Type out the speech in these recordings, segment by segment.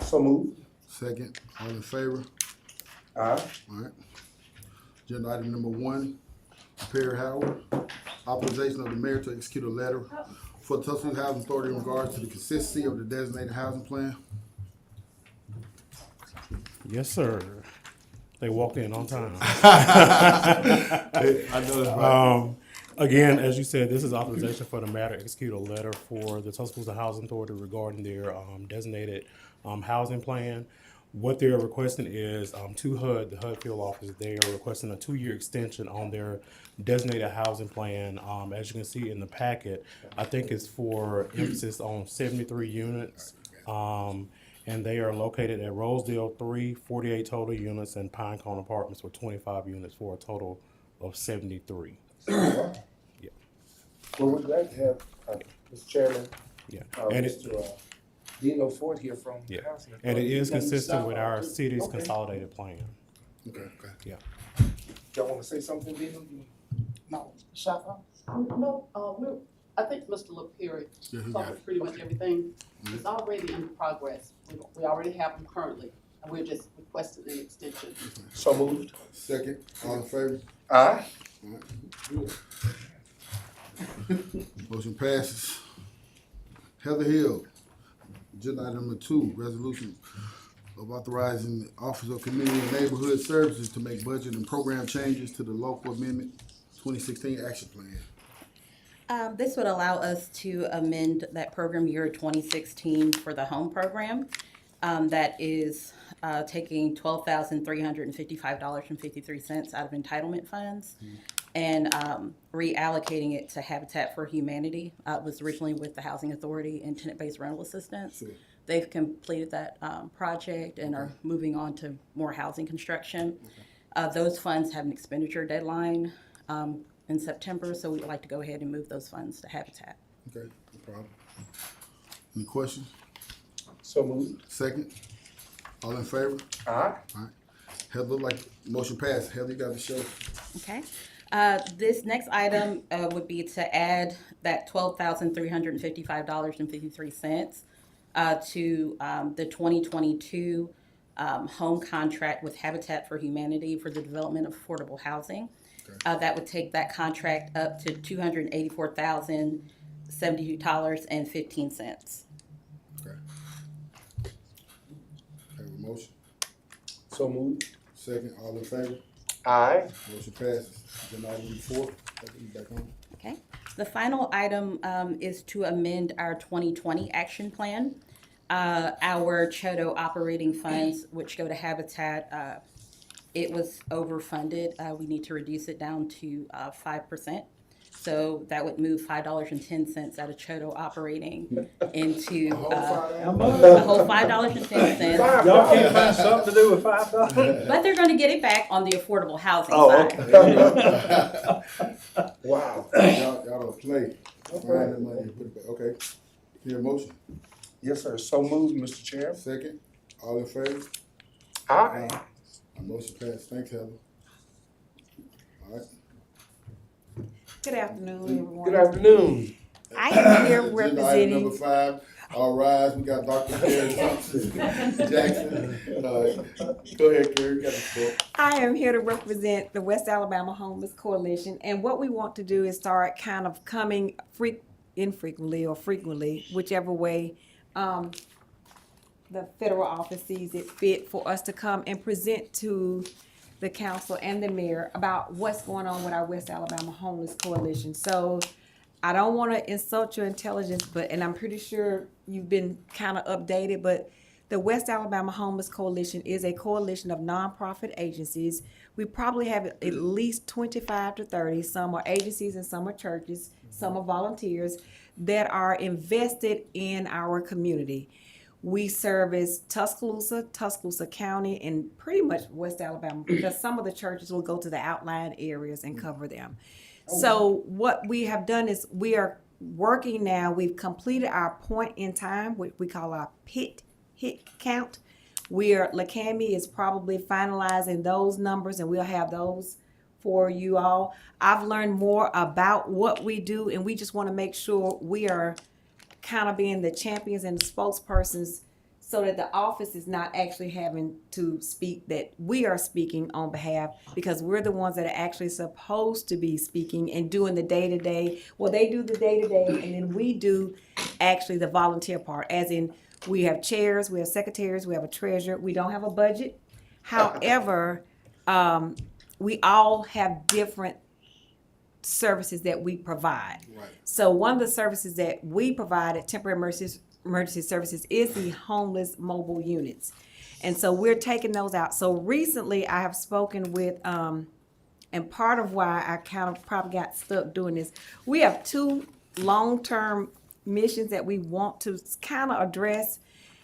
So moved. Second. All in favor? Aye. All right. Agenda item number 1, Perry Howard. Authorization of the mayor to execute a letter for the Tuscaloosa Housing Authority in regards to the consistency of the designated housing plan. Yes, sir. They walked in on time. I know that's right. Again, as you said, this is authorization for the mayor to execute a letter for the Tuscaloosa Housing Authority regarding their designated housing plan. What they're requesting is to HUD, the HUD field office, they are requesting a 2-year extension on their designated housing plan. As you can see in the packet, I think it's for emphasis on 73 units. And they are located at Rosedale 3, 48 total units, and Pinecone Apartments with 25 units for a total of 73. Well, we're glad to have Mr. Chairman, Yeah, and it, Mr. Dino Ford here from yeah, Housing. and it is consistent with our city's consolidated plan. Okay. Yeah. Y'all want to say something, Dino? No, Shaka? No, I think Mr. LaPierre Yeah, he got covered it. pretty much everything. It's already in progress. We already have them currently, and we're just requesting an extension. So moved. Second. All in favor? Aye. All right. Motion passes. Heather Hill. Agenda item number 2, resolution of authorizing the Office of Community and Neighborhood Services to make budget and program changes to the local amendment 2016 action plan. This would allow us to amend that program year 2016 for the home program. That is taking $12,355.53 out of entitlement funds and reallocating it to Habitat for Humanity. It was originally with the Housing Authority and tenant-based rental assistance. Sure. They've completed that project and are moving on to more housing construction. Those funds have an expenditure deadline in September, so we'd like to go ahead and move those funds to Habitat. Okay, no problem. Any questions? So moved. Second. All in favor? Aye. All right. Heather, look like motion passed. Heather, you got the show. Okay. This next item would be to add that $12,355.53 to the 2022 home contract with Habitat for Humanity for the development of affordable housing. Okay. That would take that contract up to $284,072.15. Okay. Have a motion. So moved. Second. All in favor? Aye. Motion passes. Agenda item number 4. Back on. Okay. The final item is to amend our 2020 action plan. Our Chodo operating funds, which go to Habitat, it was overfunded. We need to reduce it down to 5%. So that would move $5.10 out of Chodo operating into the whole $5.10. Y'all can't find something to do with $5? But they're going to get it back on the affordable housing Oh, side. okay. Wow. Y'all don't play. Find that money and put it back. Okay. Hear a motion. Yes, sir. So moved, Mr. Chair. Second. All in favor? Aye. My motion passed. Thanks, Heather. All right. Good afternoon, everyone. Good afternoon. I am here Agenda item representing, number 5. All rise. We got Dr. Carrie Thompson Jackson. Go ahead, Carrie. You got the floor. I am here to represent the West Alabama Homeless Coalition. And what we want to do is start kind of coming infrequently or frequently, whichever way the federal office sees it fit, for us to come and present to the council and the mayor about what's going on with our West Alabama Homeless Coalition. So I don't want to insult your intelligence, and I'm pretty sure you've been kind of updated, but the West Alabama Homeless Coalition is a coalition of nonprofit agencies. We probably have at least 25 to 30. Some are agencies and some are churches, some are volunteers that are invested in our community. We service Tuscaloosa, Tuscaloosa County, and pretty much West Alabama, because some of the churches will go to the outlying areas and cover them. So what we have done is we are working now. We've completed our point in time, which we call our hit count. LaCammy is probably finalizing those numbers, and we'll have those for you all. I've learned more about what we do, and we just want to make sure we are kind of being the champions and the spokespersons so that the office is not actually having to speak, that we are speaking on behalf, because we're the ones that are actually supposed to be speaking and doing the day-to-day. Well, they do the day-to-day, and then we do actually the volunteer part, as in we have chairs, we have secretaries, we have a treasurer. We don't have a budget. However, we all have different services that we provide. Right. So one of the services that we provide at Temporary Emergency Services is the homeless mobile units. And so we're taking those out. So recently I have spoken with, and part of why I kind of probably got stuck doing this, we have 2 long-term missions that we want to kind of address.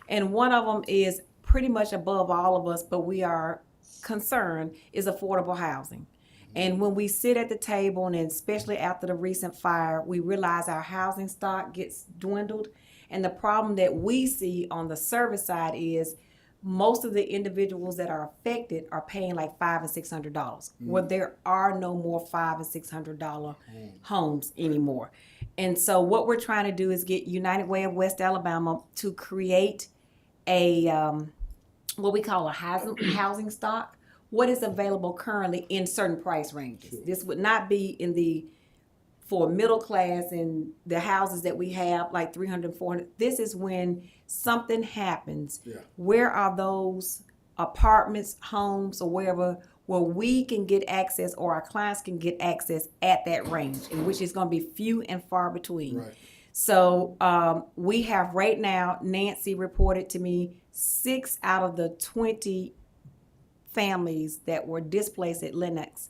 And one of them is pretty much above all of us, but we are concerned, is affordable housing. And when we sit at the table, and especially after the recent fire, we realize our housing stock gets dwindled. And the problem that we see on the service side is most of the individuals that are affected are paying like $500 and $600. Well, there are no more $500 and $600 homes anymore. And so what we're trying to do is get United Way of West Alabama to create a what we call a housing stock. What is available currently in certain price ranges. Sure. This would not be for middle class and the houses that we have, like 300, 400. This is when something happens. Yeah. Where are those apartments, homes, or wherever, where we can get access, or our clients can get access at that range, in which is going to be few and far between. Right. So we have right now, Nancy reported to me, 6 out of the 20 families that were displaced at Lenox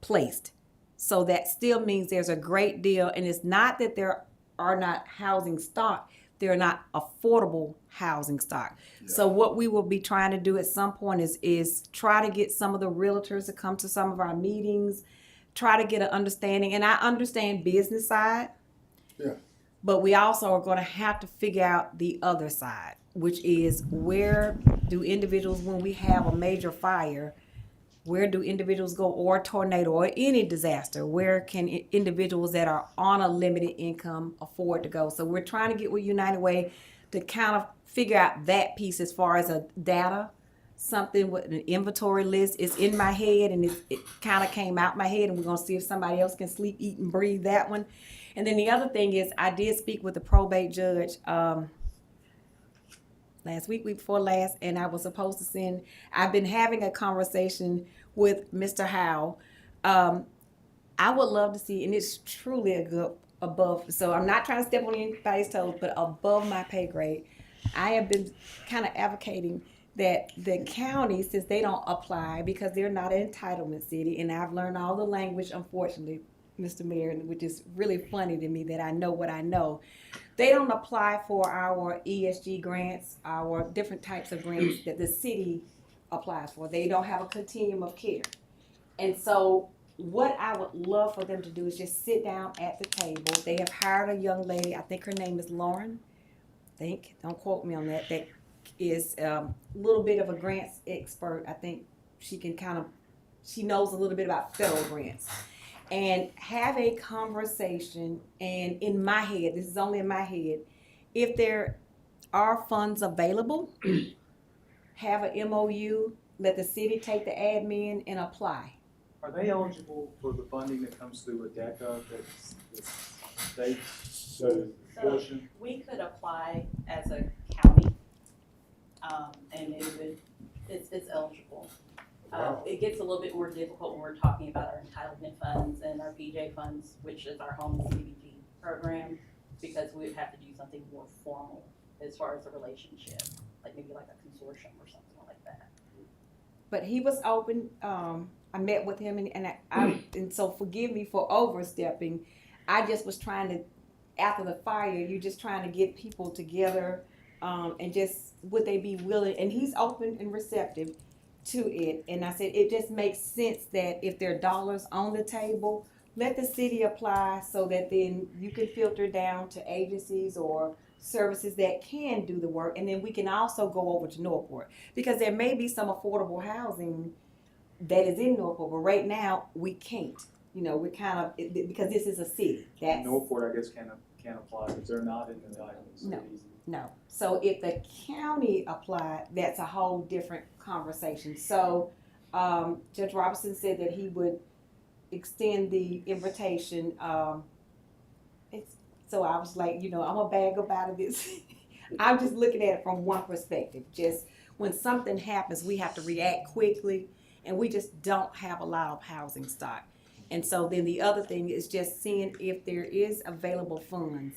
placed. So that still means there's a great deal, and it's not that there are not housing stock, they're not affordable housing stock. Yeah. So what we will be trying to do at some point is try to get some of the realtors to come to some of our meetings, try to get an understanding, and I understand business side, yeah, but we also are going to have to figure out the other side, which is where do individuals, when we have a major fire, where do individuals go, or a tornado, or any disaster, where can individuals that are on a limited income afford to go? So we're trying to get with United Way to kind of figure out that piece as far as a data, something with an inventory list. It's in my head, and it kind of came out my head, and we're going to see if somebody else can sleep, eat, and breathe that one. And then the other thing is, I did speak with the probate judge last week before last, and I was supposed to send, I've been having a conversation with Mr. Howe. I would love to see, and it's truly a good above, so I'm not trying to step on anybody's toes, but above my pay grade, I have been kind of advocating that the county, since they don't apply because they're not an entitlement city, and I've learned all the language, unfortunately, Mr. Mayor, which is really funny to me that I know what I know. They don't apply for our ESG grants, our different types of grants that the city applies for. They don't have a continuum of care. And so what I would love for them to do is just sit down at the table. They have hired a young lady, I think her name is Lauren, don't quote me on that, that is a little bit of a grants expert. I think she knows a little bit about federal grants. And have a conversation, and in my head, this is only in my head, if there are funds available, have an MOU, let the city take the admin and apply. Are they eligible for the funding that comes through ADECA, that's state portion? We could apply as a county, and it's eligible. It gets a little bit more difficult when we're talking about our entitlement funds and our PJ funds, which is our home CDBG program, because we would have to do something more formal as far as a relationship, like maybe like a consortium or something like that. But he was open. I met with him, and so forgive me for overstepping. I just was trying to, after the fire, you're just trying to get people together, and just would they be willing? And he's open and receptive to it. And I said, it just makes sense that if there are dollars on the table, let the city apply, so that then you can filter down to agencies or services that can do the work. And then we can also go over to Northport, because there may be some affordable housing that is in Northport, but right now we can't. We're kind of, because this is a city. Northport, I guess, can't apply because they're not in the entitlement cities. No. No. So if the county applied, that's a whole different conversation. So, Judge Robinson said that he would extend the invitation. So I was like, I'm a bag up out of this. I'm just looking at it from one perspective. Just when something happens, we have to react quickly, and we just don't have a lot of housing stock. And so then the other thing is just seeing if there is available funds.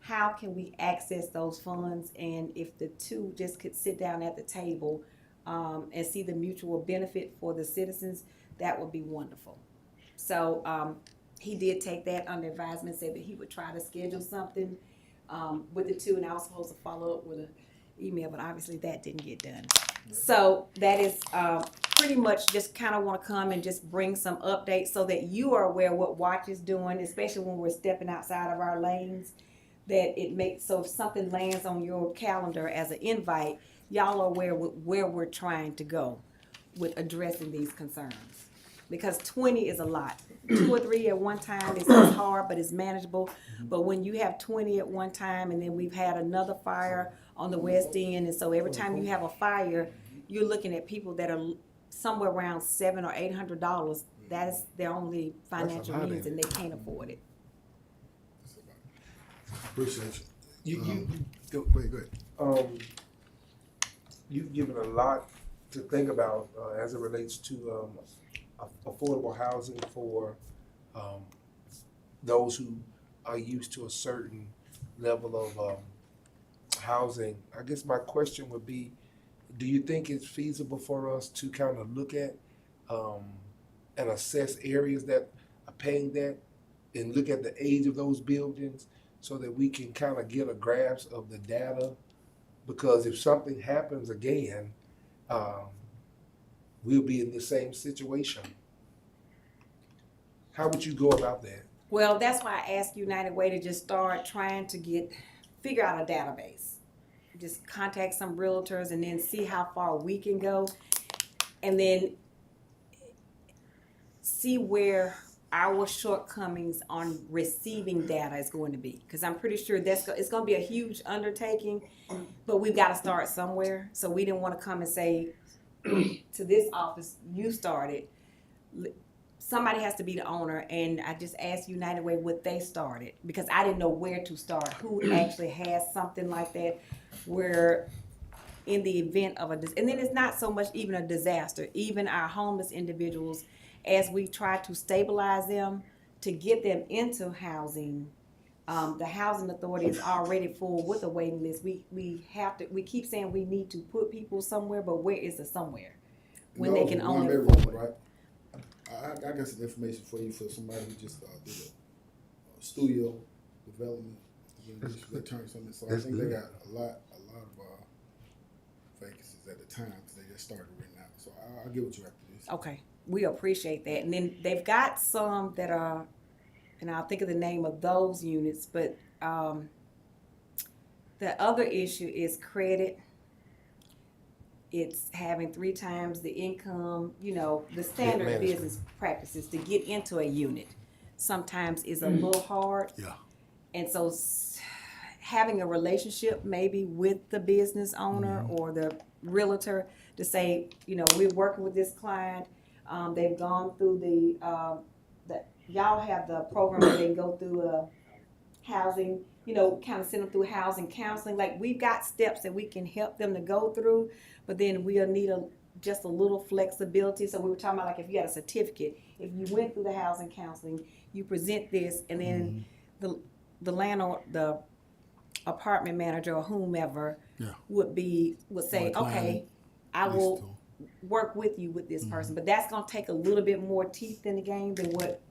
How can we access those funds? And if the two just could sit down at the table and see the mutual benefit for the citizens, that would be wonderful. So he did take that under advisement, said that he would try to schedule something with the two, and I was supposed to follow up with an email, but obviously that didn't get done. So that is pretty much just kind of want to come and just bring some updates so that you are aware what Watch is doing, especially when we're stepping outside of our lanes. That it makes, so if something lands on your calendar as an invite, y'all are aware where we're trying to go with addressing these concerns. Because 20 is a lot. 2 or 3 at one time is hard, but it's manageable. But when you have 20 at one time, and then we've had another fire on the west end, and so every time you have a fire, you're looking at people that are somewhere around $700 or $800. That is their only financial means, and they can't afford it. Appreciate you. You Go ahead. You've given a lot to think about as it relates to affordable housing for those who are used to a certain level of housing. I guess my question would be, do you think it's feasible for us to kind of look at and assess areas that are paying that and look at the age of those buildings so that we can kind of get a grasp of the data? Because if something happens again, we'll be in the same situation. How would you go about that? Well, that's why I asked United Way to just start trying to figure out a database. Just contact some realtors and then see how far we can go. And then see where our shortcomings on receiving data is going to be. Because I'm pretty sure it's going to be a huge undertaking, but we've got to start somewhere. So we didn't want to come and say to this office, you started. Somebody has to be the owner, and I just asked United Way what they started because I didn't know where to start, who actually has something like that where in the event of and then it's not so much even a disaster, even our homeless individuals, as we try to stabilize them to get them into housing, the housing authority is already full with a waiting list. We keep saying we need to put people somewhere, but where is the somewhere when they can only afford? Right? I got some information for you for somebody who just did a studio development. Return something. So I think they got a lot of vacancies at the time because they just started right now. So I'll get with you after this. Okay, we appreciate that. And then they've got some that are, and I'll think of the name of those units, but the other issue is credit. It's having 3 times the income, the standard business practices to get into a unit sometimes is a little hard. Yeah. And so having a relationship maybe with the business owner or the realtor to say, we're working with this client. They've gone through y'all have the program where they can go through housing, kind of send them through housing counseling. Like we've got steps that we can help them to go through, but then we'll need just a little flexibility. So we were talking about like if you had a certificate, if you went through the housing counseling, you present this, and then the landlord, the apartment manager or whomever would say, okay, I will work with you with this person. But that's going to take a little bit more teeth in the game than what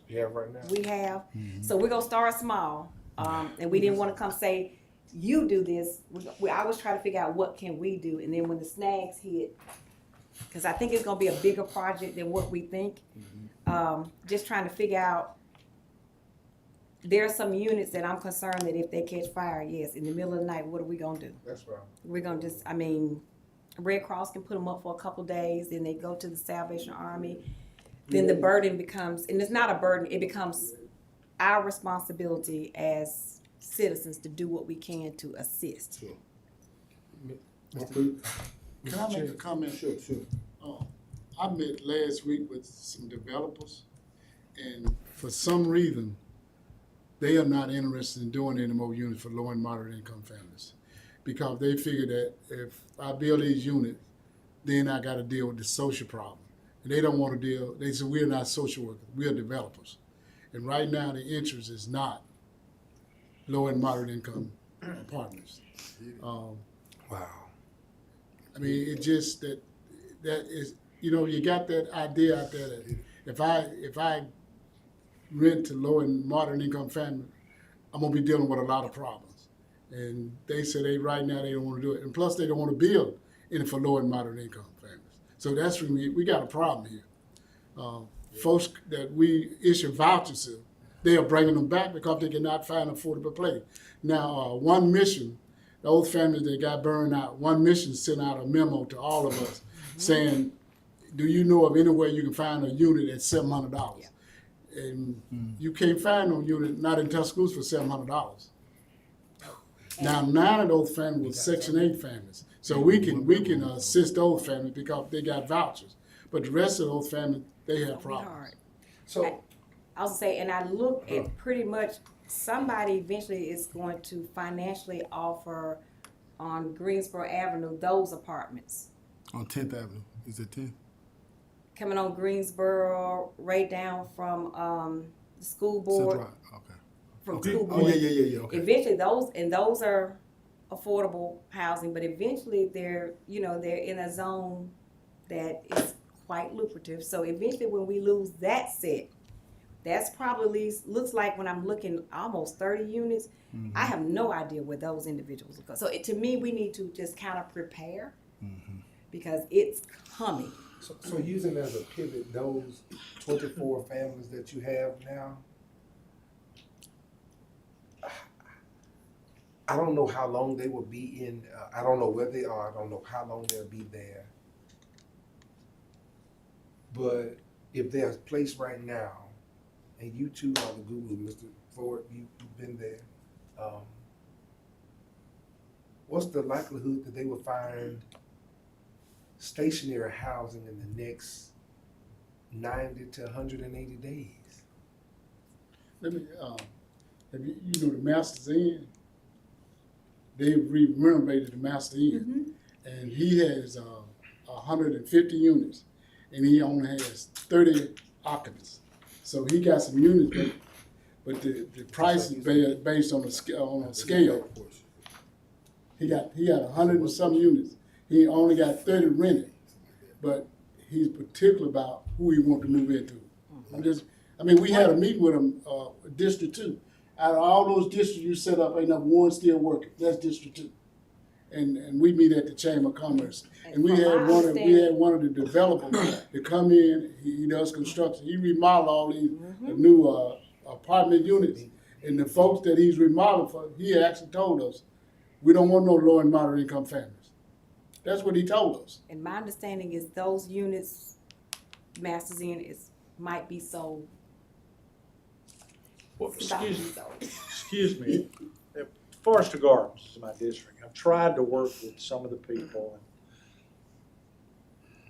We have right now. we have. So we're going to start small. And we didn't want to come say, you do this. I was trying to figure out what can we do. And then when the snags hit, because I think it's going to be a bigger project than what we think. Just trying to figure out, there are some units that I'm concerned that if they catch fire, yes, in the middle of the night, what are we going to do? That's right. We're going to Red Cross can put them up for a couple days, then they go to the Salvation Army. Then the burden becomes, and it's not a burden, it becomes our responsibility as citizens to do what we can to assist. Sure. Mr. Can I make a comment? Sure. I met last week with some developers, and for some reason, they are not interested in doing any more units for low and moderate income families. Because they figure that if I build these units, then I gotta deal with the social problem. And they don't wanna deal, they say, we're not social workers, we're developers. And right now, the interest is not low and moderate income apartments. Wow. I mean, it just that is, you know, you got that idea out there that if I rent to low and moderate income family, I'm gonna be dealing with a lot of problems. And they say right now they don't want to do it, and plus they don't want to build any for low and moderate income families. So that's when we got a problem here. Folks that we issue vouchers to, they are bringing them back because they cannot find affordable place. Now, One Mission, those families that got burned out, One Mission sent out a memo to all of us saying, do you know of any way you can find a unit at $700? And you can't find no unit, not in Tuscaloosa, for $700. Now, 9 of those families were Section 8 families. So we can assist those families because they got vouchers. But the rest of those families, they have problems. Hard. So, I was say, and I look at pretty much somebody eventually is going to financially offer on Greensboro Avenue those apartments. On 10th Avenue, is it 10th? Coming on Greensboro, right down from the school board. Central, okay. From Okay. school Oh, board. yeah, okay. Eventually, those are affordable housing, but eventually they're in a zone that is quite lucrative. So eventually, when we lose that set, that's probably looks like when I'm looking almost 30 units. Mm-hmm. I have no idea where those individuals will go. So to me, we need to just kind of prepare because it's coming. so using as a pivot, those 24 families that you have now, I don't know how long they will be in, I don't know where they are, I don't know how long they'll be there. But if there's a place right now, and you two are the guru, Mr. Ford, you've been there, what's the likelihood that they will find stationary housing in the next 90 to 180 days? Let me, have you know the Master's Inn? They renovated the Master Inn, and he has 150 units, and he only has 30 occupants. So he got some units, but the price is based on a scale. He got 100 and some units. He only got 30 rented, but he's particular about who he want to move into. We had a meeting with him, District 2. Out of all those districts you set up, ain't not one still working. That's District 2. And we meet at the Chamber of Commerce. And we had one of the developers to come in. He does construction. He remodeled all these new apartment units. And the folks that he's remodeling for, he actually told us, we don't want no low and moderate income families. That's what he told us. And my understanding is those units, Masters Inn, might be sold. Well, It's about to be excuse sold. me, Forester Gardens is my district. I've tried to work with some of the people.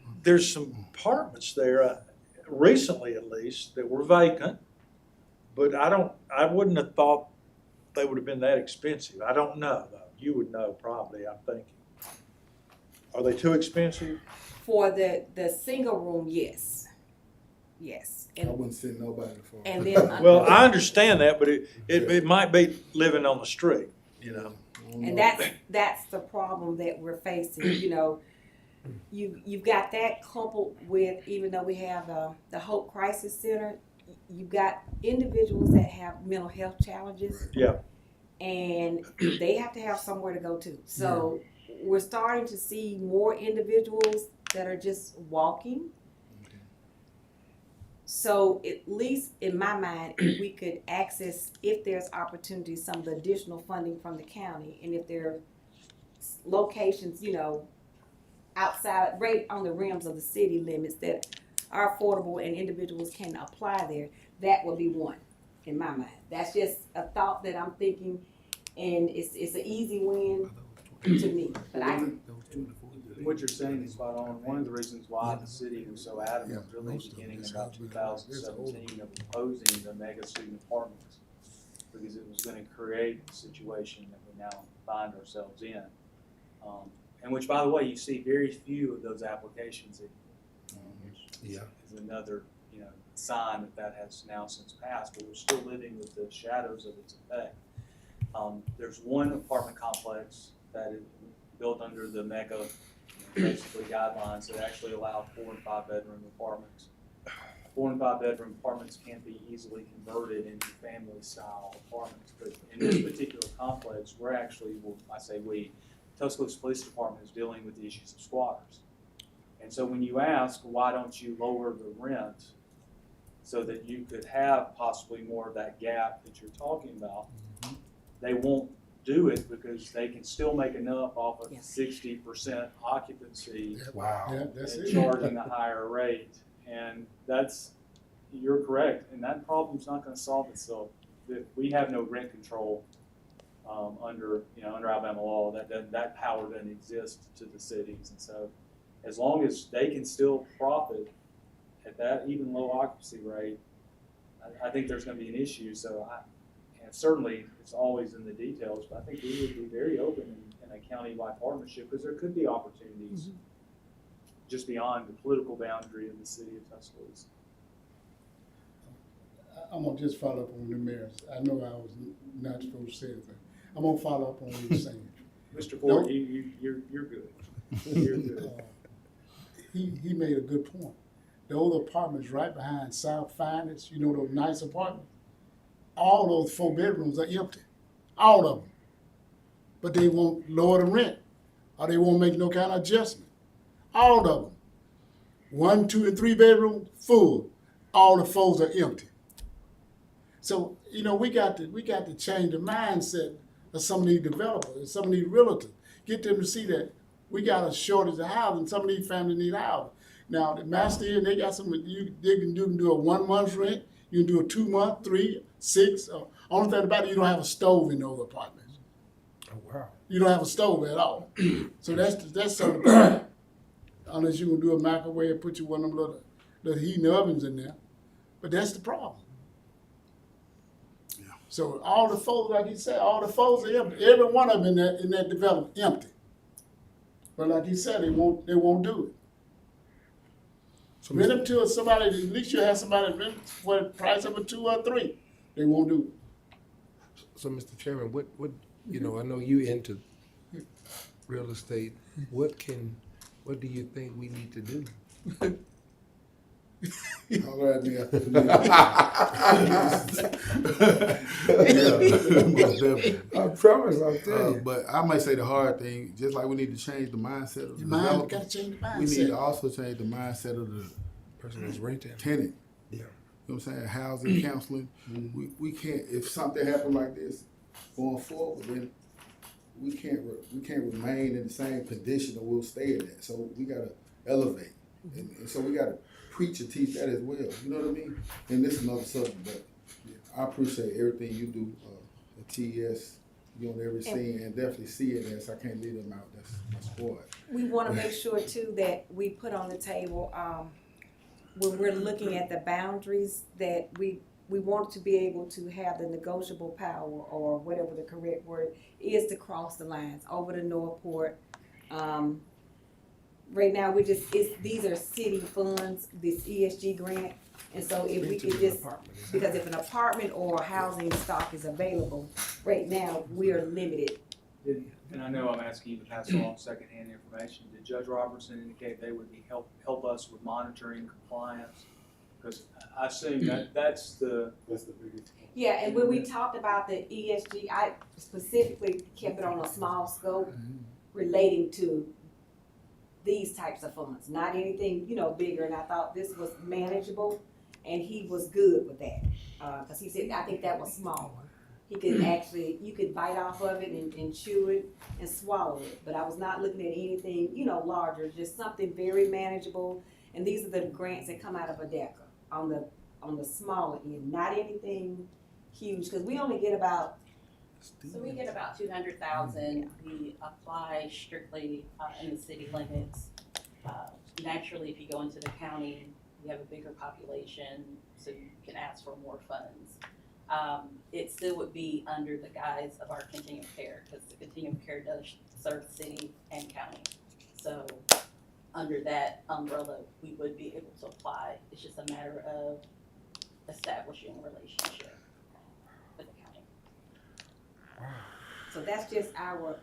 And there's some apartments there, recently at least, that were vacant, but I wouldn't have thought they would have been that expensive. I don't know, though. You would know probably, I'm thinking. Are they too expensive? For the single room, yes. Yes. I wouldn't send nobody for And then Well, I understand that, but it might be living on the street, you know. and that's the problem that we're facing. You've got that coupled with, even though we have the Hope Crisis Center, you've got individuals that have mental health challenges. Yeah. And they have to have somewhere to go to. So we're starting to see more individuals that are just walking. So at least in my mind, if we could access, if there's opportunities, some of the additional funding from the county, and if there are locations, outside, right on the rims of the city limits that are affordable and individuals can apply there, that would be one in my mind. That's just a thought that I'm thinking and it's an easy win to me. But What you're saying is spot on. One of the reasons why the city was so adamant, really beginning in about 2017, of opposing the mega student apartments, because it was gonna create the situation that we now find ourselves in. And which, by the way, you see very few of those applications, which Yeah. is another, sign that has now since passed, but we're still living with the shadows of its effect. There's one apartment complex that is built under the mega, basically guidelines that actually allow 4 and 5 bedroom apartments. 4 and 5 bedroom apartments can't be easily converted into family style apartments, but in this particular complex, we're actually, well, I say we, Tuscaloosa Police Department is dealing with the issues of squatters. And so when you ask, why don't you lower the rent so that you could have possibly more of that gap that you're talking about, they won't do it because they can still make enough off of 60% occupancy Wow. Yeah, that's and it. charging a higher rate. And you're correct, and that problem's not gonna solve itself. We have no rent control under Alabama law. That power doesn't exist to the cities. And so as long as they can still profit at that even low occupancy rate, I think there's gonna be an issue. So and certainly it's always in the details, but I think we would be very open in a county-wide partnership, because there could be opportunities just beyond the political boundary of the city of Tuscaloosa. I'm gonna just follow up on the mayor's. I know I was not supposed to say anything. I'm gonna follow up on what you're saying. Mr. Ford, you're good. You're good. He made a good point. The old apartments right behind South Finest, those nice apartments, all those 4 bedrooms are empty, all of them. But they won't lower the rent, or they won't make no kind of adjustment. All of them, 1, 2, and 3 bedroom full. All the 4s are empty. So we got to change the mindset of some of these developers, some of these realtors. Get them to see that we got a shortage of housing. Some of these families need housing. Now the Master Inn, they got some. They can do a 1 month rent. You can do a 2 month, 3, 6. Only thing about it, you don't have a stove in those apartments. Oh, wow. You don't have a stove at all. So that's something. Unless you can do a microwave and put you one of them little heating ovens in there. But that's the problem. Yeah. So all the folks, like you said, all the folks are empty. Every one of them in that development empty. But like you said, they won't do it. So, Rent them to somebody. At least you have somebody rent for the price of a 2 or 3. They won't do it. So, Mr. Chairman, what I know you into real estate. What do you think we need to do? All right, nigga. Yeah, most definitely. I promise, I'll tell you. But I might say the hard thing, just like we need to change the mindset of the Your mind developer, got to change the mindset. we need to also change the mindset of the Person that's renting. tenant. Yeah. You know what I'm saying? Housing, counseling. We can't, if something happened like this going forward, then we can't remain in the same condition that we'll stay in that. So we gotta elevate. And so we gotta preach and teach that as well. You know what I mean? And this is another subject, but I appreciate everything you do at TES. You on every scene, and definitely CNS. I can't leave them out. That's my squad. we want to make sure too that we put on the table, when we're looking at the boundaries, that we want to be able to have the negotiable power, or whatever the correct word is, to cross the lines over to Northport. Right now, these are city funds, this ESG grant, and so if we could just, because if an apartment or housing stock is available, right now, we are limited. And I know I'm asking you to pass along secondhand information. Did Judge Robertson indicate they would help us with monitoring compliance? Because I assume that's the biggest. Yeah, and when we talked about the ESG, I specifically kept it on a small scope relating to these types of funds, not anything, bigger, and I thought this was manageable, and he was good with that. Cause he said, I think that was small. He could actually, you could bite off of it and chew it and swallow it, but I was not looking at anything, larger, just something very manageable. And these are the grants that come out of ADECA on the smaller end, not anything huge, cause we only get about So we get about 200,000. We apply strictly in the city limits. Naturally, if you go into the county, you have a bigger population, so you can ask for more funds. It still would be under the guise of our continuum of care, because the continuum of care does serve the city and county. So under that umbrella, we would be able to apply. It's just a matter of establishing a relationship with the county. So that's just our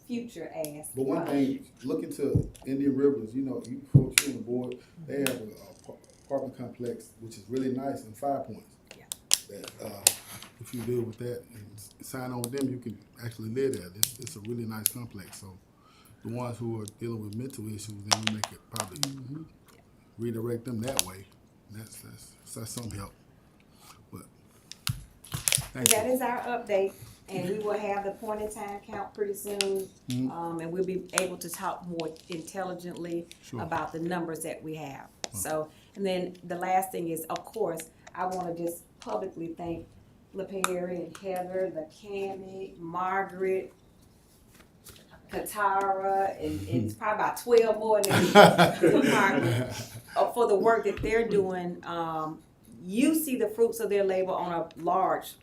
future ask. But one thing, look into Indian Rivers, you know, you folks on the board, they have a apartment complex, which is really nice in 5 Points. Yeah. That, if you deal with that and sign on with them, you can actually live there. It's a really nice complex, so the ones who are dealing with mental issues, then we make it probably redirect them that way. That's some help. But thank That you. is our update, and we will have the point in time count pretty soon. And we'll be able to talk more intelligently Sure. about the numbers that we have. So, and then the last thing is, of course, I wanna just publicly thank LaPerry and Heather, the Cammy, Margaret, Katara, and it's probably about 12 more than Margaret, for the work that they're doing. You see the fruits of their labor on a large,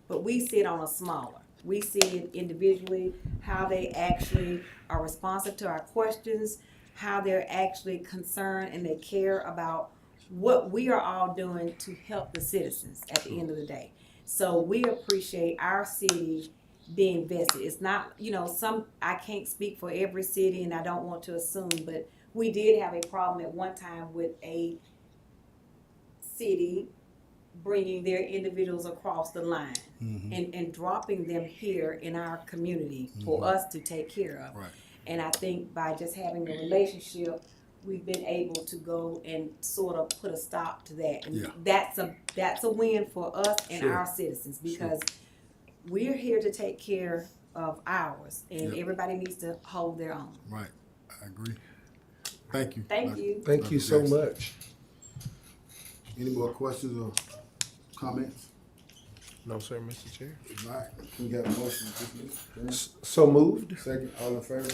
but we see it on a smaller. We see it individually, how they actually are responsive to our questions, how they're actually concerned and they care about what we are all doing to help the citizens at the end of the day. So we appreciate our city being vested. It's not, you know, I can't speak for every city and I don't want to assume, but we did have a problem at one time with a city bringing their individuals across the line and dropping them here in our community for us to take care of. Right. And I think by just having a relationship, we've been able to go and sort of put a stop to that. And that's a win for us and Sure. our citizens, because we're here to take care of ours, and everybody needs to hold their own. Right, I agree. Thank you. Thank you. Thank you so Jackson. much. Any more questions or comments? No, sir, Mr. Chair. If not, can we have a motion to dismiss? So moved. Second, all in favor?